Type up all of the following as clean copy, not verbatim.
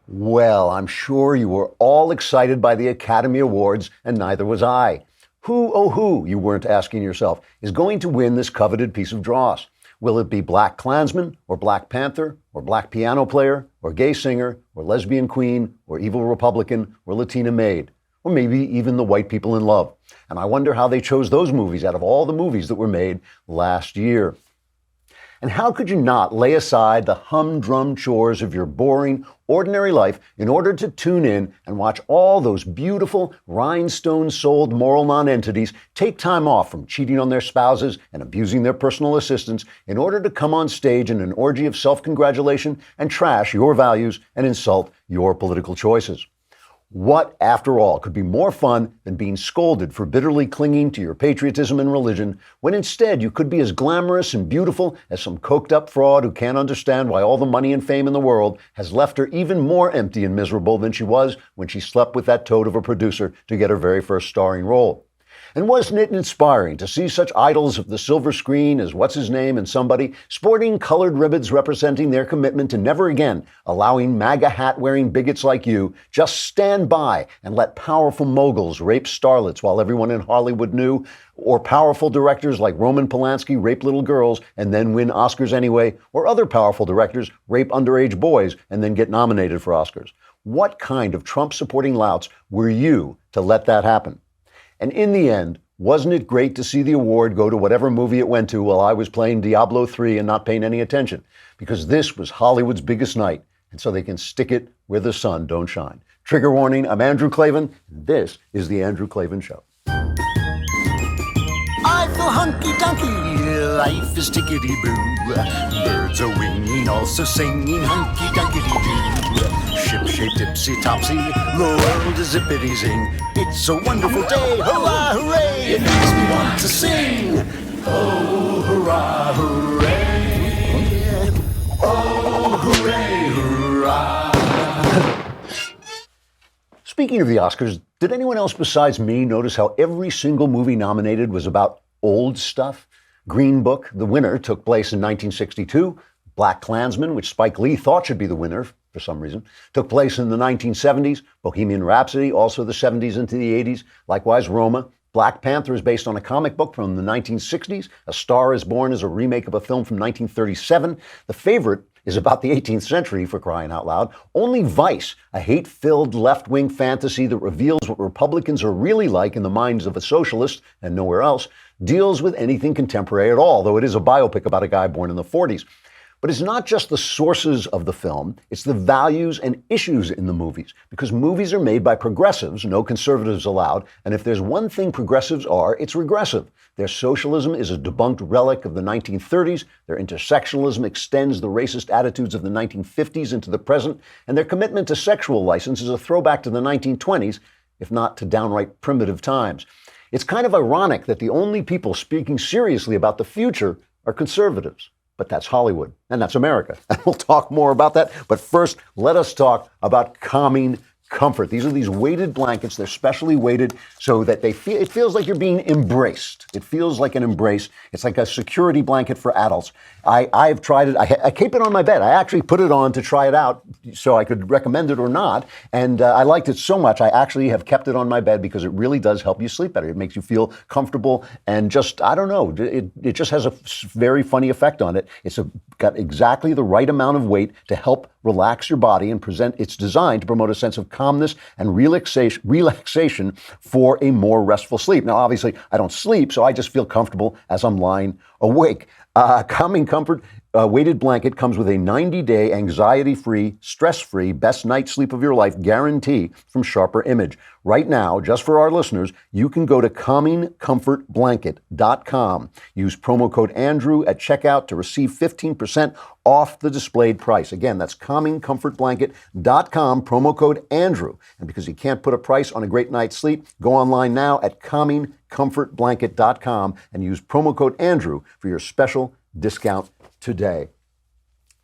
Well, I'm sure you were all excited by the Academy Awards, and neither was I. Who, oh who, you weren't asking yourself, is going to win this coveted piece of dross? Will it be Black Klansman, or Black Panther, or Black piano player, or gay singer, or lesbian queen, or evil Republican, or Latina maid? Or maybe even the white people in love. And I wonder how they chose those movies out of all the movies that were made last year. And how could you not lay aside the humdrum chores of your boring, ordinary life in order to tune in and watch all those beautiful, rhinestone-souled moral nonentities take time off from cheating on their spouses and abusing their personal assistants in order to come on stage in an orgy of self-congratulation and trash your values and insult your political choices? What, after all, could be more fun than being scolded for bitterly clinging to your patriotism and religion, when instead you could be as glamorous and beautiful as some coked-up fraud who can't understand why all the money and fame in the world has left her even more empty and miserable than she was when she slept with that toad of a producer to get her very first starring role? And wasn't it inspiring to see such idols of the silver screen as What's-His-Name and Somebody sporting colored ribbons representing their commitment to never again allowing MAGA hat-wearing bigots like you just stand by and let powerful moguls rape starlets while everyone in Hollywood knew, or powerful directors like Roman Polanski rape little girls and then win Oscars anyway, or other powerful directors rape underage boys and then get nominated for Oscars? What kind of Trump-supporting louts were you to let that happen? And in the end, wasn't it great to see the award go to whatever movie it went to while I was playing Diablo 3 and not paying any attention? Because this was Hollywood's biggest night, and so they can stick it where the sun don't shine. Trigger warning, I'm Andrew Klavan, and this is The Andrew Klavan Show. I feel hunky-dunky, life is tickety-boo. Birds are winging, also singing hunky-dunky-doo. Ship-shaped, ipsy-topsy, the world is zippity-zing. It's a wonderful day, hurrah, hooray! It makes me want to sing. Oh, hurrah, hooray! Oh, hooray, hurrah! Speaking of the Oscars, did anyone else besides me notice how every single movie nominated was about old stuff? Green Book, the winner, took place in 1962. Black Klansman, which Spike Lee thought should be the winner for some reason, took place in the 1970s. Bohemian Rhapsody, also the 70s into the 80s. Likewise, Roma. Black Panther is based on a comic book from the 1960s. A Star is Born is a remake of a film from 1937. The Favorite is about the 18th century, for crying out loud. Only Vice, a hate-filled left-wing fantasy that reveals what Republicans are really like in the minds of a socialist and nowhere else, deals with anything contemporary at all, though it is a biopic about a guy born in the 40s. But it's not just the sources of the film, it's the values and issues in the movies. Because movies are made by progressives, no conservatives allowed, and if there's one thing progressives are, it's regressive. Their socialism is a debunked relic of the 1930s, their intersectionalism extends the racist attitudes of the 1950s into the present, and their commitment to sexual license is a throwback to the 1920s, if not to downright primitive times. It's kind of ironic that the only people speaking seriously about the future are conservatives. But that's Hollywood, and that's America. And we'll talk more about that. But first, let us talk about calming comfort. These are these weighted blankets. They're specially weighted so that it feels like you're being embraced. It feels like an embrace. It's like a security blanket for adults. I've tried it. I keep it on my bed. I actually put it on to try it out so I could recommend it or not. And I liked it so much, I actually have kept it on my bed because it really does help you sleep better. It makes you feel comfortable and just, I don't know, it just has a very funny effect on it. It's got exactly the right amount of weight to help relax your body and it's designed to promote a sense of calmness and relaxation for a more restful sleep. Now, obviously, I don't sleep, so I just feel comfortable as I'm lying awake. Calming Comfort weighted blanket comes with a 90-day anxiety-free, stress-free, best night's sleep of your life guarantee from Sharper Image. Right now, just for our listeners, you can go to calmingcomfortblanket.com. Use promo code Andrew at checkout to receive 15% off the displayed price. Again, that's calmingcomfortblanket.com, promo code Andrew. And because you can't put a price on a great night's sleep, go online now at calmingcomfortblanket.com and use promo code Andrew for your special discount today.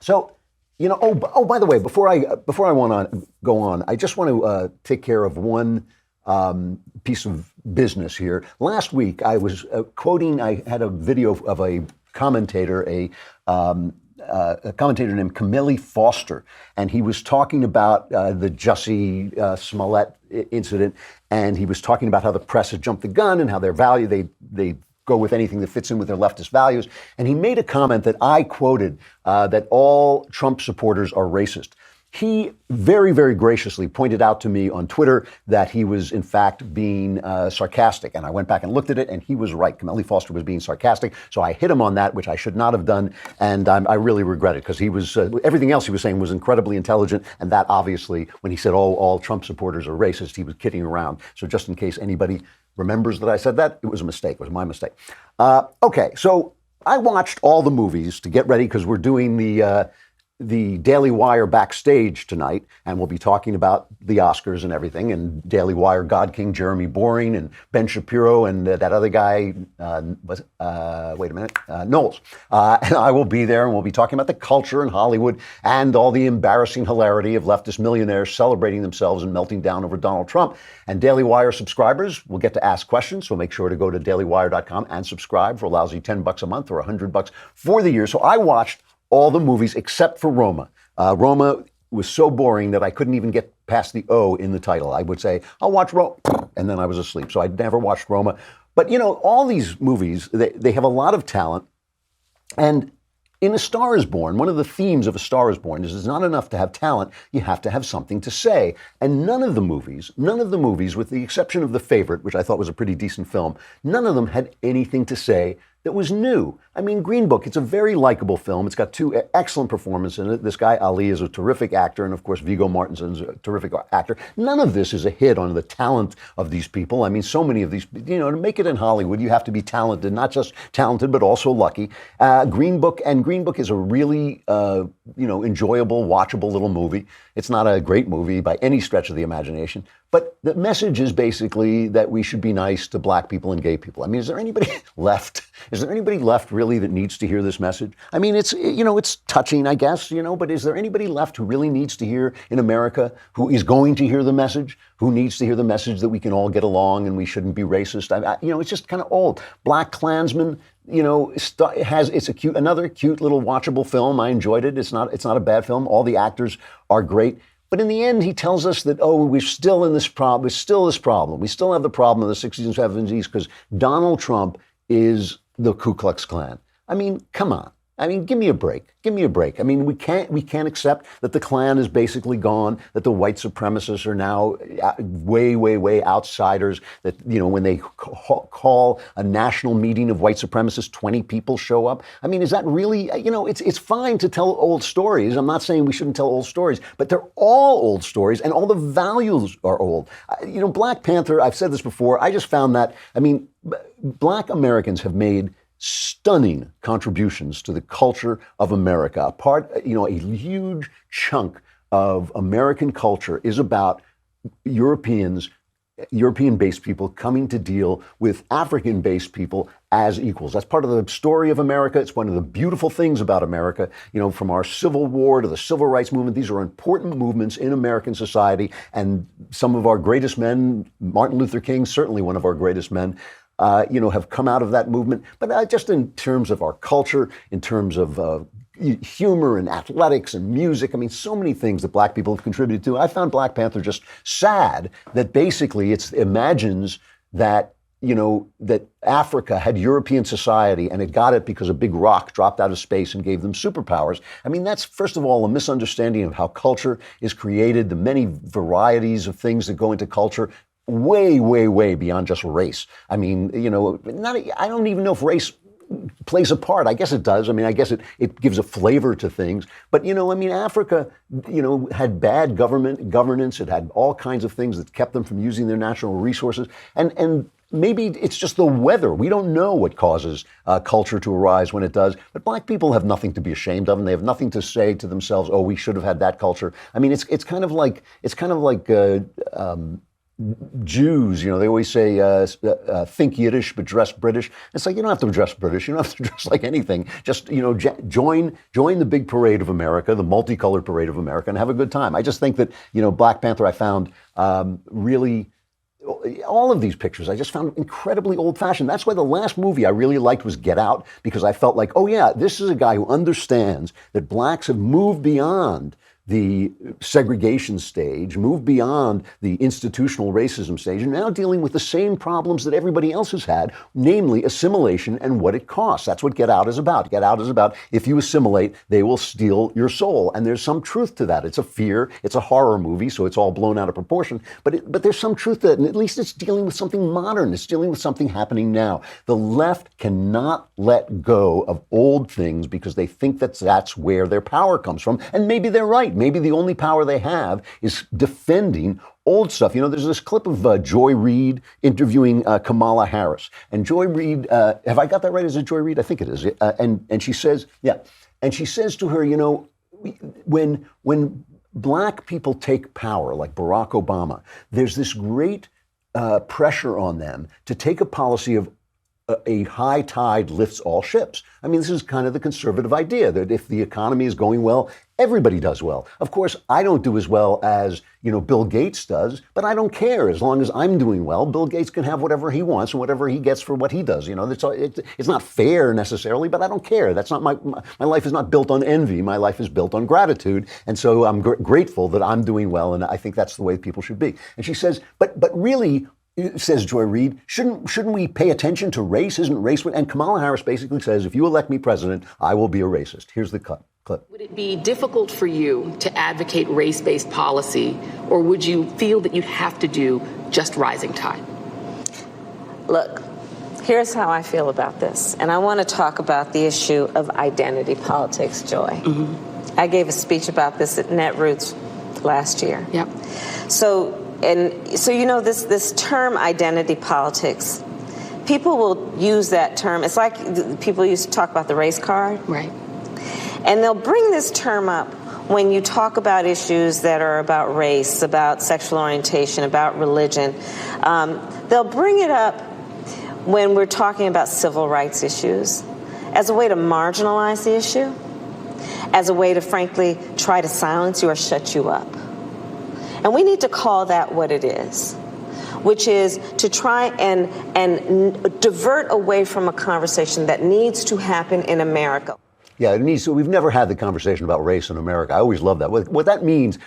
So, by the way, before I want to go on, I just want to take care of one piece of business here. Last week, I was quoting, I had a video of a commentator, a a commentator named Camille Foster, and he was talking about the Jussie Smollett incident, and he was talking about how the press had jumped the gun and how their value, they go with anything that fits in with their leftist values. And he made a comment that I quoted, that all Trump supporters are racist. He very, very graciously pointed out to me on Twitter that he was, in fact, being sarcastic. And I went back and looked at it, and he was right. Camille Foster was being sarcastic. So I hit him on that, which I should not have done. And I really regret it, because he was everything else he was saying was incredibly intelligent. And that, obviously, when he said, oh, all Trump supporters are racist, he was kidding around. So just in case anybody remembers that I said that, it was a mistake. It was my mistake. Okay, so I watched all the movies to get ready, because we're doing the Daily Wire backstage tonight, and we'll be talking about the Oscars and everything, and Daily Wire God King Jeremy Boring and Ben Shapiro and that other guy, Knowles. And I will be there, and we'll be talking about the culture in Hollywood and all the embarrassing hilarity of leftist millionaires celebrating themselves and melting down over Donald Trump. And Daily Wire subscribers will get to ask questions, so make sure to go to dailywire.com and subscribe for a lousy $10 a month or $100 for the year. So I watched all the movies except for Roma. Roma was so boring that I couldn't even get past the O in the title. I would say, I'll watch Roma, and then I was asleep. So I never watched Roma. But, you know, all these movies, they have a lot of talent. And in A Star is Born, one of the themes of A Star is Born is it's not enough to have talent, you have to have something to say. And none of the movies, with the exception of The Favorite, which I thought was a pretty decent film, none of them had anything to say that was new. I mean, Green Book, it's a very likable film. It's got two excellent performances in it. This guy, Ali, is a terrific actor, and of course, Viggo Mortensen's a terrific actor. None of this is a hit on the talent of these people. I mean, so many of these, you know, to make it in Hollywood, you have to be talented, not just talented, but also lucky. Green Book is a really, enjoyable, watchable little movie. It's not a great movie by any stretch of the imagination, but the message is basically that we should be nice to black people and gay people. I mean, is there anybody left? Is there anybody left really that needs to hear this message? I mean, it's touching, I guess, but is there anybody left who really needs to hear in America, who is going to hear the message, who needs to hear the message that we can all get along and we shouldn't be racist? It's just kind of old. Black Klansman, it's another cute little watchable film. I enjoyed it. It's not a bad film. All the actors are great. But in the end, he tells us that, we're still in this problem. There's still this problem. We still have the problem of the 60s and 70s because Donald Trump is the Ku Klux Klan. I mean, come on. I mean, give me a break. Give me a break. I mean, we can't accept that the Klan is basically gone, that the white supremacists are now way, way, way outsiders, that, when they call a national meeting of white supremacists, 20 people show up. I mean, is that really, it's fine to tell old stories. I'm not saying we shouldn't tell old stories, but they're all old stories and all the values are old. Black Panther, I've said this before, I just found that, Black Americans have made stunning contributions to the culture of America. A huge chunk of American culture is about European-based people coming to deal with African-based people as equals. That's part of the story of America. It's one of the beautiful things about America, from our Civil War to the Civil Rights Movement. These are important movements in American society. And some of our greatest men, Martin Luther King, certainly one of our greatest men, have come out of that movement. But just in terms of our culture, in terms of humor and athletics and music, so many things that black people have contributed to. I found Black Panther just sad that basically it imagines that, that Africa had European society and it got it because a big rock dropped out of space and gave them superpowers. That's, first of all, a misunderstanding of how culture is created, the many varieties of things that go into culture. Way, way, way beyond just race. I don't even know if race plays a part. I guess it does. I guess it gives a flavor to things. But, Africa, had bad governance. It had all kinds of things that kept them from using their natural resources. And maybe it's just the weather. We don't know what causes culture to arise when it does. But black people have nothing to be ashamed of, and they have nothing to say to themselves, oh, we should have had that culture. It's kind of like Jews, they always say, think Yiddish, but dress British. It's like, you don't have to dress British. You don't have to dress like anything. Just, join the big parade of America, the multicolored parade of America, and have a good time. I just think that, Black Panther, I found really all of these pictures I just found incredibly old-fashioned. That's why the last movie I really liked was Get Out, because I felt like, oh yeah, this is a guy who understands that blacks have moved beyond the segregation stage, moved beyond the institutional racism stage, and now dealing with the same problems that everybody else has had, namely assimilation and what it costs. That's what Get Out is about. Get Out is about, if you assimilate, they will steal your soul. And there's some truth to that. It's a fear. It's a horror movie, so it's all blown out of proportion. But there's some truth to it, and at least it's dealing with something modern. It's dealing with something happening now. The left cannot let go of old things because they think that that's where their power comes from. And maybe they're right. Maybe the only power they have is defending old stuff. You know, there's this clip of Joy Reid interviewing Kamala Harris. And Joy Reid, have I got that right? Is it Joy Reid? I think it is. And she says, yeah. And she says to her, you know, when black people take power, like Barack Obama, there's this great pressure on them to take a policy of a high tide lifts all ships. I mean, this is kind of the conservative idea that if the economy is going well, everybody does well. Of course, I don't do as well as, you know, Bill Gates does, but I don't care. As long as I'm doing well, Bill Gates can have whatever he wants and whatever he gets for what he does. You know, it's not fair necessarily, but I don't care. That's not my life is not built on envy. My life is built on gratitude. And so I'm grateful that I'm doing well. And I think that's the way people should be. And she says, but really, says Joy Reid, shouldn't we pay attention to race? Isn't race? And Kamala Harris basically says, if you elect me president, I will be a racist. Here's the clip. Would it be difficult for you to advocate race-based policy, or would you feel that you'd have to do just rising tide? Look, here's how I feel about this. And I want to talk about the issue of identity politics, Joy. Mm-hmm. I gave a speech about this at Netroots last year. Yep. So you know, this term identity politics, people will use that term. It's like people used to talk about the race card. Right. And they'll bring this term up when you talk about issues that are about race, about sexual orientation, about religion. They'll bring it up when we're talking about civil rights issues as a way to marginalize the issue, as a way to, frankly, try to silence you or shut you up. And we need to call that what it is, which is to try and divert away from a conversation that needs to happen in America. Yeah, it needs. So we've never had the conversation about race in America. I always love that. What that means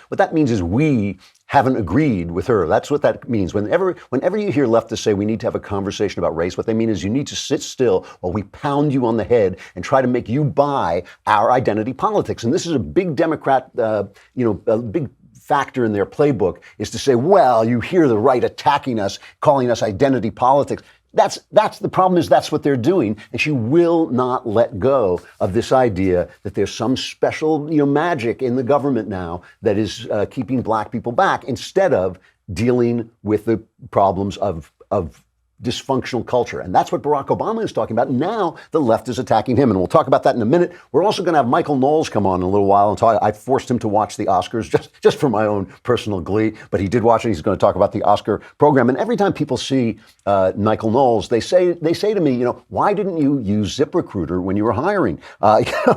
is we haven't agreed with her. That's what that means. Whenever you hear leftists say we need to have a conversation about race, what they mean is you need to sit still while we pound you on the head and try to make you buy our identity politics. And this is a big Democrat, a big factor in their playbook is to say, well, you hear the right attacking us, calling us identity politics. That's the problem is that's what they're doing. And she will not let go of this idea that there's some special, magic in the government now that is keeping black people back instead of dealing with the problems of dysfunctional culture. And that's what Barack Obama is talking about. Now the left is attacking him. And we'll talk about that in a minute. We're also going to have Michael Knowles come on in a little while and talk. I forced him to watch the Oscars just for my own personal glee, but he did watch it. He's going to talk about the Oscar program. And every time people see Michael Knowles, they say to me, why didn't you use ZipRecruiter when you were hiring?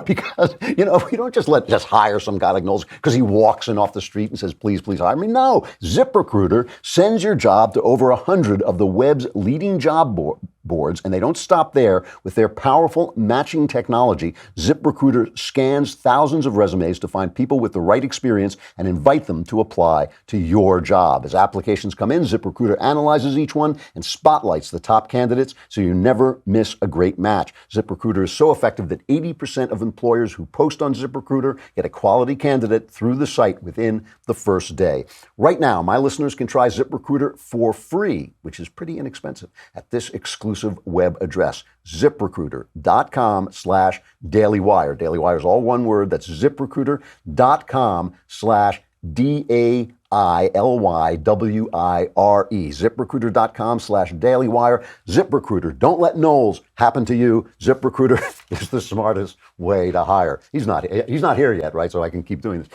Because we don't just hire some guy like Knowles because he walks in off the street and says, please hire me. No, ZipRecruiter sends your job to over 100 of the web's leading job boards, and they don't stop there. With their powerful matching technology, ZipRecruiter scans thousands of resumes to find people with the right experience and invite them to apply to your job. As applications come in, ZipRecruiter analyzes each one and spotlights the top candidates so you never miss a great match. ZipRecruiter is so effective that 80% of employers who post on ZipRecruiter get a quality candidate through the site within the first day. Right now, my listeners can try ZipRecruiter for free, which is pretty inexpensive, at this exclusive web address, ZipRecruiter.com/DailyWire. DailyWire is all one word. That's ZipRecruiter.com/DailyWire. ZipRecruiter.com/DailyWire. ZipRecruiter. Don't let Knowles happen to you. ZipRecruiter is the smartest way to hire. He's not here yet, right? So I can keep doing this.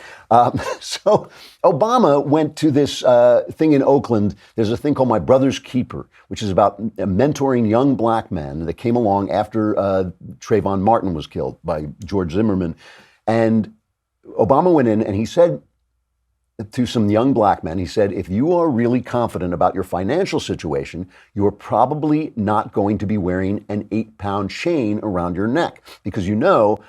So Obama went to this thing in Oakland. There's a thing called My Brother's Keeper, which is about mentoring young black men that came along after Trayvon Martin was killed by George Zimmerman. And Obama went in and he said to some young black men. He said, if you are really confident about your financial situation, you are probably not going to be wearing an 8-pound chain around your neck, because you know,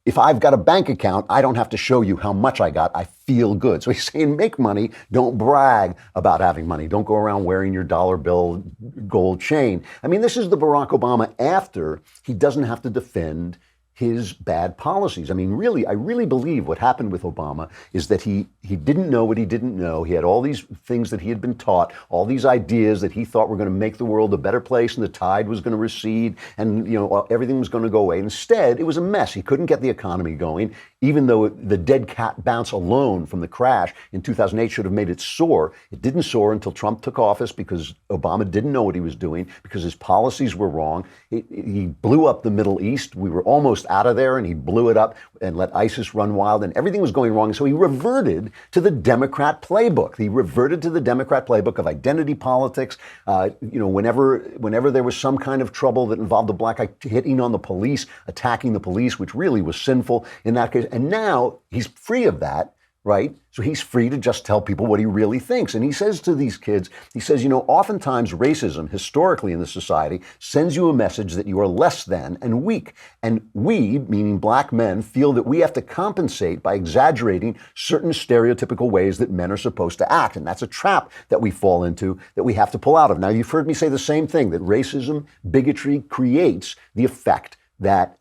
if I've got a bank account, I don't have to show you how much I got. I feel good. So he's saying, make money. Don't brag about having money. Don't go around wearing your dollar bill gold chain. I mean, this is the Barack Obama after he doesn't have to defend his bad policies. I mean, really, I really believe what happened with Obama is that he didn't know what he didn't know. He had all these things that he had been taught, all these ideas that he thought were going to make the world a better place, and the tide was going to recede, and everything was going to go away. Instead, it was a mess. He couldn't get the economy going, even though the dead cat bounce alone from the crash in 2008 should have made it soar. It didn't soar until Trump took office, because Obama didn't know what he was doing, because his policies were wrong. He blew up the Middle East. We were almost out of there, and he blew it up and let ISIS run wild, and everything was going wrong. So he reverted to the Democrat playbook. He reverted to the Democrat playbook of identity politics. Whenever there was some kind of trouble that involved a black guy, hitting on the police, attacking the police, which really was sinful in that case. And now he's free of that, right? So he's free to just tell people what he really thinks. And he says to these kids, he says, oftentimes racism historically in the society sends you a message that you are less than and weak. And we, meaning black men, feel that we have to compensate by exaggerating certain stereotypical ways that men are supposed to act. And that's a trap that we fall into, that we have to pull out of. Now, you've heard me say the same thing, that racism, bigotry creates the effect that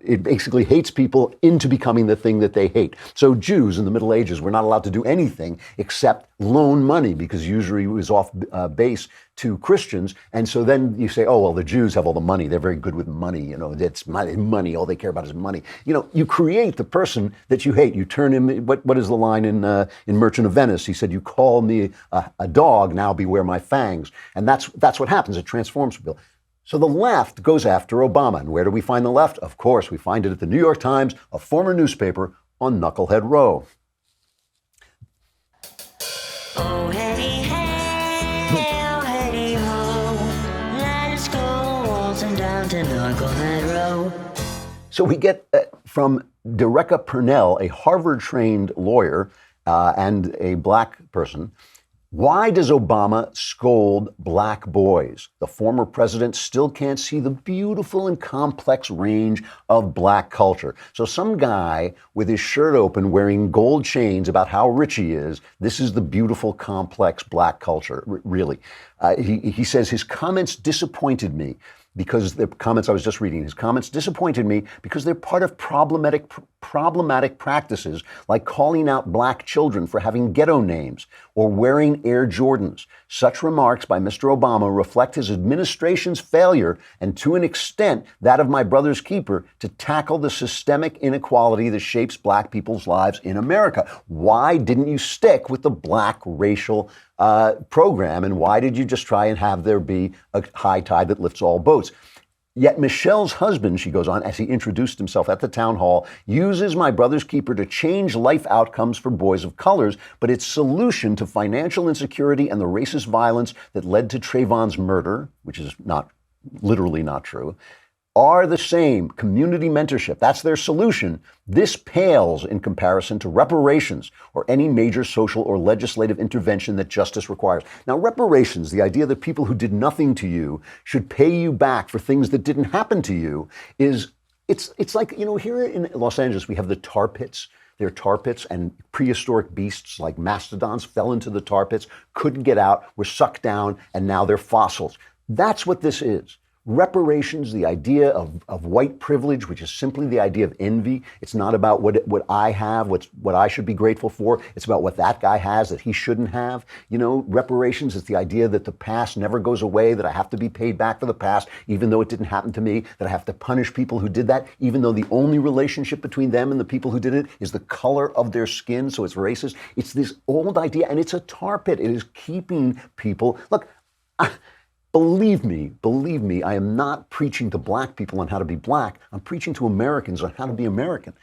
it basically hates people into becoming the thing that they hate. So Jews in the Middle Ages were not allowed to do anything except loan money, because usury was off base to Christians. And so then you say, oh, well, the Jews have all the money. They're very good with money. It's money. All they care about is money. You create the person that you hate. You turn him, what is the line in Merchant of Venice? He said, you call me a dog, now beware my fangs. And that's what happens. It transforms people. So the left goes after Obama. And where do we find the left? Of course, we find it at the New York Times, a former newspaper on Knucklehead Row. Oh, hey, hey, oh, hey, ho, let's go waltzing down to Knucklehead Row. So we get from Dereka Purnell, a Harvard-trained lawyer and a black person, why does Obama scold black boys? The former president still can't see the beautiful and complex range of black culture. So some guy with his shirt open wearing gold chains about how rich he is, this is the beautiful, complex black culture, really. He says his comments disappointed me, because the comments I was just reading, his comments disappointed me because they're part of problematic practices, like calling out black children for having ghetto names or wearing Air Jordans. Such remarks by Mr. Obama reflect his administration's failure, and to an extent that of my brother's keeper, to tackle the systemic inequality that shapes black people's lives in America. Why didn't you stick with the black racial program, and why did you just try and have there be a high tide that lifts all boats? Yet Michelle's husband, she goes on, as he introduced himself at the town hall, uses my brother's keeper to change life outcomes for boys of colors, but its solution to financial insecurity and the racist violence that led to Trayvon's murder, which is literally not true, are the same. Community mentorship, that's their solution. This pales in comparison to reparations or any major social or legislative intervention that justice requires. Now, reparations, the idea that people who did nothing to you should pay you back for things that didn't happen to you, it's like, here in Los Angeles, we have the tar pits. They're tar pits, and prehistoric beasts like mastodons fell into the tar pits, couldn't get out, were sucked down, and now they're fossils. That's what this is. Reparations, the idea of white privilege, which is simply the idea of envy. It's not about what I have, what I should be grateful for. It's about what that guy has that he shouldn't have. Reparations is the idea that the past never goes away, that I have to be paid back for the past, even though it didn't happen to me, that I have to punish people who did that, even though the only relationship between them and the people who did it is the color of their skin, so it's racist. It's this old idea, and it's a tar pit. It is keeping people, look, Believe me, I am not preaching to black people on how to be black. I'm preaching to Americans on how to be American,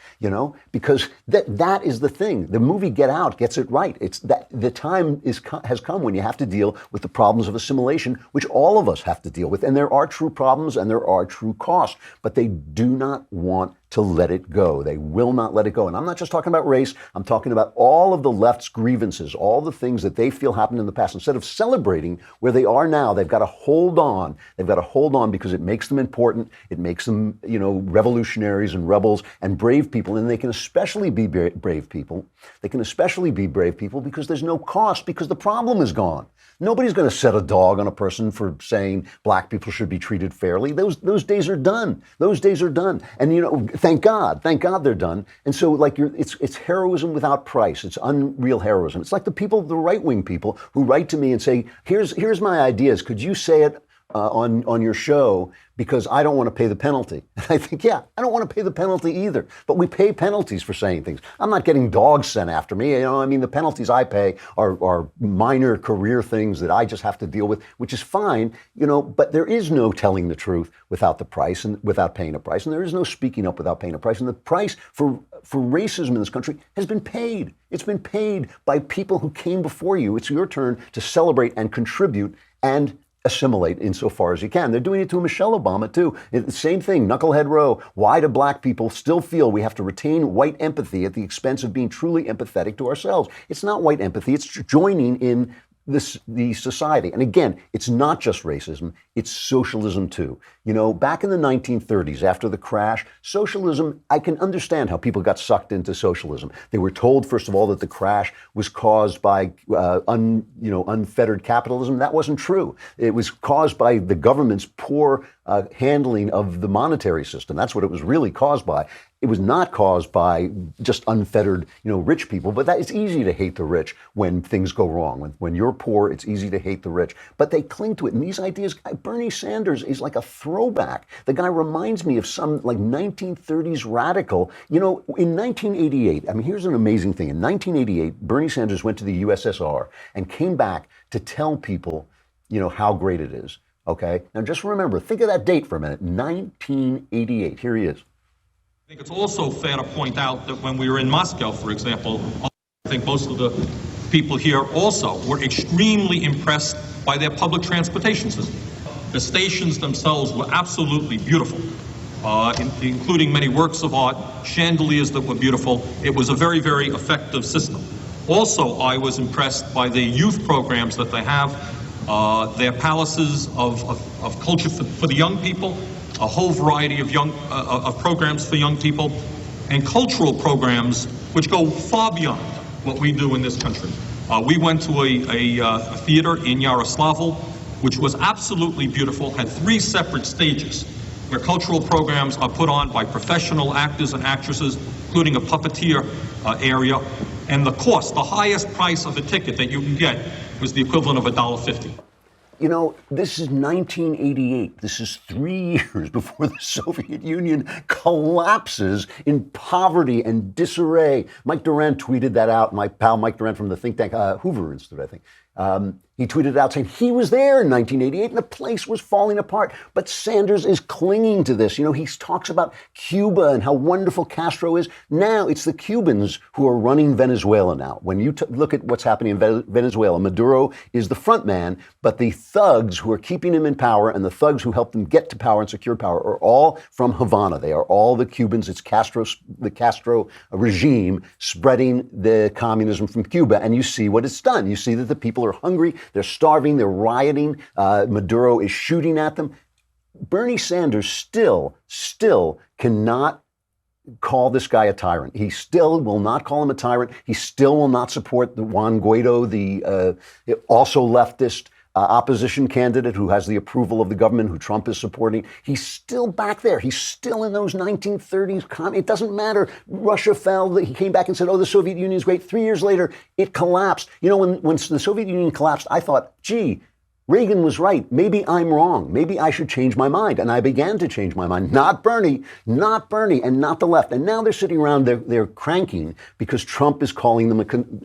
because that is the thing. The movie Get Out gets it right. It's that the time has come when you have to deal with the problems of assimilation, which all of us have to deal with. And there are true problems and there are true costs, but they do not want to let it go. They will not let it go. And I'm not just talking about race. I'm talking about all of the left's grievances, all the things that they feel happened in the past. Instead of celebrating where they are now, they've got to hold on. They've got to hold on because it makes them important. It makes them, revolutionaries and rebels and brave people. And they can especially be brave people. They can especially be brave people because there's no cost, because the problem is gone. Nobody's going to set a dog on a person for saying black people should be treated fairly. Those days are done. Those days are done. And thank God they're done. And so it's heroism without price. It's unreal heroism. It's like the right-wing people who write to me and say, here's my ideas. Could you say it on your show, because I don't want to pay the penalty. And I think, I don't want to pay the penalty either. But we pay penalties for saying things. I'm not getting dogs sent after me. The penalties I pay are minor career things that I just have to deal with, which is fine, but there is no telling the truth without the price and without paying a price. And there is no speaking up without paying a price. And the price for racism in this country has been paid. It's been paid by people who came before you. It's your turn to celebrate and contribute and assimilate insofar as you can. They're doing it to Michelle Obama, too. It's the same thing, Knucklehead Row. Why do black people still feel we have to retain white empathy at the expense of being truly empathetic to ourselves? It's not white empathy. It's joining in the society. And again, it's not just racism, it's socialism too. Back in the 1930s, after the crash, socialism, I can understand how people got sucked into socialism. They were told, first of all, that the crash was caused by unfettered capitalism. That wasn't true. It was caused by the government's poor handling of the monetary system. That's what it was really caused by. It was not caused by just unfettered, rich people, but it's easy to hate the rich when things go wrong. When you're poor, it's easy to hate the rich. But they cling to it. And these ideas, Bernie Sanders is like a throwback. The guy reminds me of some 1930s radical. In 1988, here's an amazing thing. In 1988, Bernie Sanders went to the USSR and came back to tell people, how great it is. Okay? Now just remember, think of that date for a minute. 1988. Here he is. I think it's also fair to point out that when we were in Moscow, for example, I think most of the people here also were extremely impressed by their public transportation system. The stations themselves were absolutely beautiful, including many works of art, chandeliers that were beautiful. It was a very, very effective system. Also, I was impressed by the youth programs that they have, their palaces of culture for the young people, a whole variety of programs for young people, and cultural programs which go far beyond what we do in this country. We went to a theater in Yaroslavl, which was absolutely beautiful, had 3 separate stages where cultural programs are put on by professional actors and actresses, including a puppeteer area. And the cost, the highest price of a ticket that you can get, was the equivalent of $1.50. This is 1988. This is 3 years before the Soviet Union collapses in poverty and disarray. Mike Durant tweeted that out. My pal Mike Durant from the think tank Hoover Institute, I think. He tweeted out saying he was there in 1988 and the place was falling apart. But Sanders is clinging to this. He talks about Cuba and how wonderful Castro is. Now it's the Cubans who are running Venezuela now. When you look at what's happening in Venezuela, Maduro is the front man, but the thugs who are keeping him in power and the thugs who helped him get to power and secure power are all from Havana. They are all the Cubans. It's the Castro regime spreading the communism from Cuba. And you see what it's done. You see that the people are hungry. They're starving, they're rioting, Maduro is shooting at them. Bernie Sanders still cannot call this guy a tyrant. He still will not call him a tyrant. He still will not support the Juan Guaido, the also leftist opposition candidate who has the approval of the government, who Trump is supporting. He's still back there. He's still in those 1930s. It doesn't matter. Russia fell. He came back and said, the Soviet Union is great. 3 years later, it collapsed. When the Soviet Union collapsed, I thought, gee, Reagan was right. Maybe I'm wrong. Maybe I should change my mind. And I began to change my mind. Not Bernie, and not the left. And now they're sitting around, they're cranking because Trump is calling them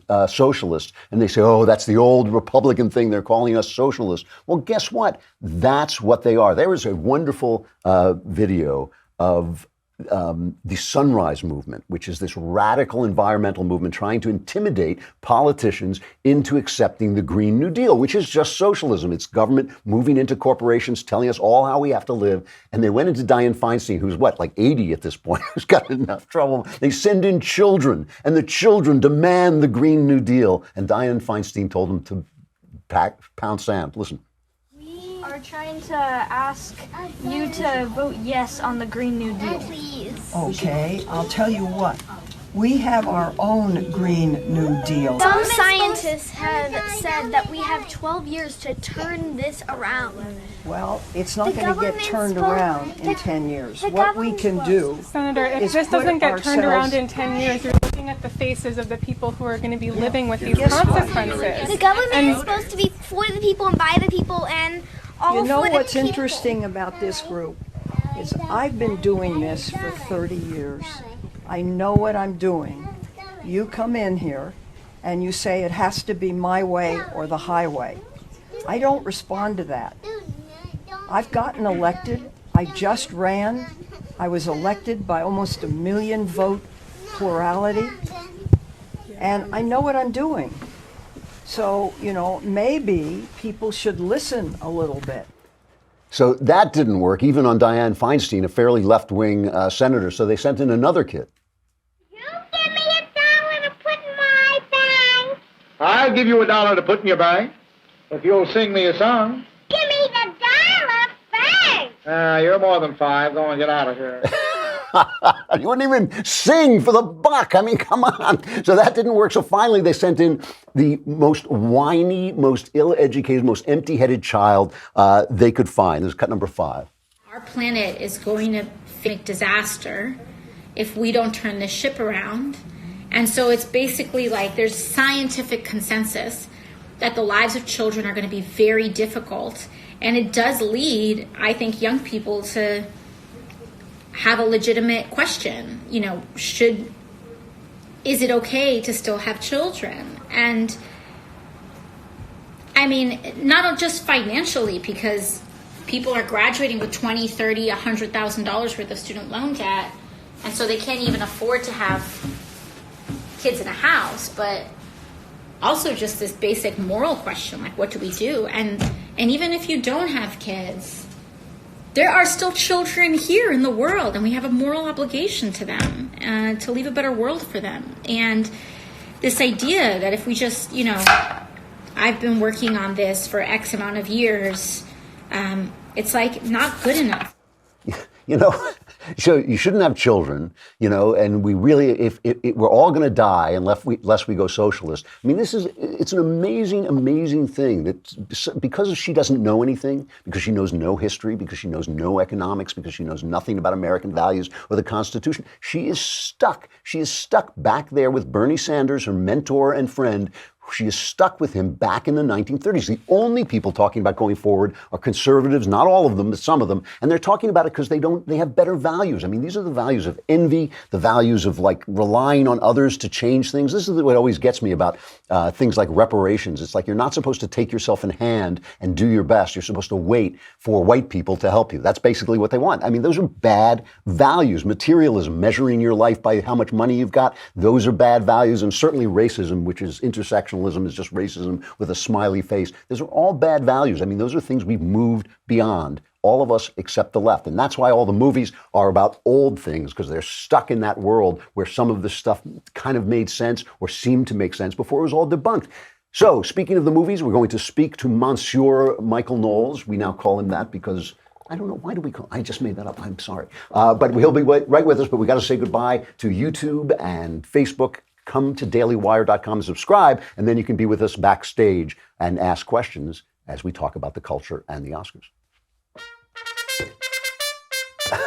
a socialist. And they say, that's the old Republican thing. They're calling us socialists. Well, guess what? That's what they are. There was a wonderful video of the Sunrise Movement, which is this radical environmental movement trying to intimidate politicians into accepting the Green New Deal, which is just socialism. It's government moving into corporations, telling us all how we have to live. And they went into Dianne Feinstein, who's what, like 80 at this point, who's got enough trouble. They send in children, and the children demand the Green New Deal. And Dianne Feinstein told them to pound sand. Listen. Are trying to ask you to vote yes on the Green New Deal. Please. Okay, I'll tell you what. We have our own Green New Deal. Some scientists have said that we have 12 years to turn this around. Well, it's not going to get turned around in 10 years. What we can do, Senator, if this doesn't get turned around in 10 years, you're looking at the faces of the people who are going to be living with these consequences. The government is supposed to be for the people and by the people and all you know for the what's people. interesting about this group is I've been doing this for 30 years. I know what I'm doing. You come in here and you say it has to be my way or the highway. I don't respond to that. I've gotten elected. I just ran. I was elected by almost 1 million vote plurality. And I know what I'm doing. So, you know, maybe people should listen a little bit. So that didn't work, even on Dianne Feinstein, a fairly left-wing senator. So they sent in another kid. You give me $1 to put in my bank. I'll give you $1 to put in your bank if you'll sing me a song. Give me the $1, thanks. You're more than 5. Go and get out of here. You wouldn't even sing for the buck. I mean, come on. So that didn't work. So finally, they sent in the most whiny, most ill-educated, most empty-headed child they could find. This is cut number 5. Our planet is going to face disaster if we don't turn this ship around. And so it's basically like there's scientific consensus that the lives of children are going to be very difficult. And it does lead, I think, young people to have a legitimate question. You know, is it okay to still have children? And I mean, not just financially, because people are graduating with $20, $30, $100,000 worth of student loan debt, and so they can't even afford to have kids in a house, but also just this basic moral question, like, what do we do? And even if you don't have kids, there are still children here in the world, and we have a moral obligation to them to leave a better world for them. And this idea that if we just, you know, I've been working on this for X amount of years, it's like not good enough. You know, so you shouldn't have children, you know, and we really, if we're all going to die unless we go socialist. I mean, it's an amazing, amazing thing that because she doesn't know anything, because she knows no history, because she knows no economics, because she knows nothing about American values or the Constitution, she is stuck. She is stuck back there with Bernie Sanders, her mentor and friend. She is stuck with him back in the 1930s. The only people talking about going forward are conservatives, not all of them, but some of them. And they're talking about it because they have better values. I mean, these are the values of envy, the values of like relying on others to change things. This is what always gets me about things like reparations. It's like you're not supposed to take yourself in hand and do your best. You're supposed to wait for white people to help you. That's basically what they want. I mean, those are bad values. Materialism, measuring your life by how much money you've got, those are bad values. And certainly racism, which is intersectional, is just racism with a smiley face. Those are all bad values. I mean, those are things we've moved beyond, all of us except the left. And that's why all the movies are about old things, because they're stuck in that world where some of this stuff kind of made sense or seemed to make sense before it was all debunked. So, speaking of the movies, we're going to speak to Monsieur Michael Knowles. We now call him that because I don't know, why do we call I just made that up, I'm sorry. But he'll be right with us, but we got to say goodbye to YouTube and Facebook. Come to dailywire.com and subscribe, and then you can be with us backstage and ask questions as we talk about the culture and the Oscars.